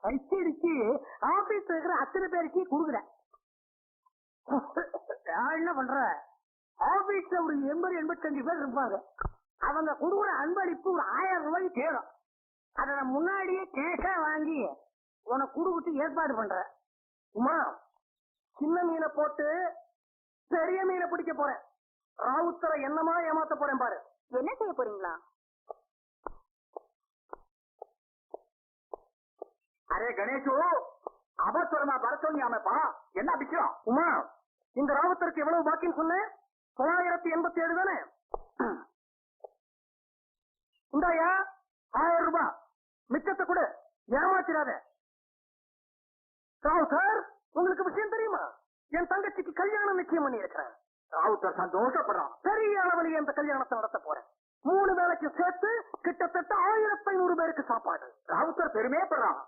அடிச்சு ஆபீஸ் இருக்கிற அத்தனை பேருக்கு கொடுக்குறேன். நான் என்ன பண்ற, ஆபீஸ்ல ஒரு 80-85 பேர் இருப்பாங்க. அவங்க கொடுக்குற அன்பளிப்பு ஒரு 1000 ரூபாய்க்கு தேடும். அதை நான் முன்னாடியே கேஷா வாங்கி உனக்கு கொடுக்கிட்டு ஏற்பாடு பண்றேன். உமா, சின்ன மீனை போட்டு பெரிய மீனை பிடிக்க போறேன். ராவுத்தரை என்னமா ஏமாத்த போறேன் பாரு. என்ன செய்ய போறீங்களா? அரே கணேஷு, அவசரமா வர சொன்னியாமப்பா, என்ன விஷயம்? உமா, இந்த ராவுத்தருக்கு எவ்வளவு பாக்கின்னு சொன்னேன்? 987 தானே? இந்தாயா 1000 ரூபாய், மிச்சத்தை கூட ஏமாத்திராத. ராவுத்தர், உங்களுக்கு விஷயம் தெரியுமா? என் தங்கச்சிக்கு கல்யாணம் நிச்சயம் பண்ணி இருக்கிறேன். ராவுத்தர் சந்தோஷப்படுறான். பெரிய அளவில் இந்த கல்யாணத்தை நடத்த போறேன். 3 வேளைக்கு சேர்த்து கிட்டத்தட்ட 1500 பேருக்கு சாப்பாடு. ராவுத்தர் பெருமைப்படுறான்.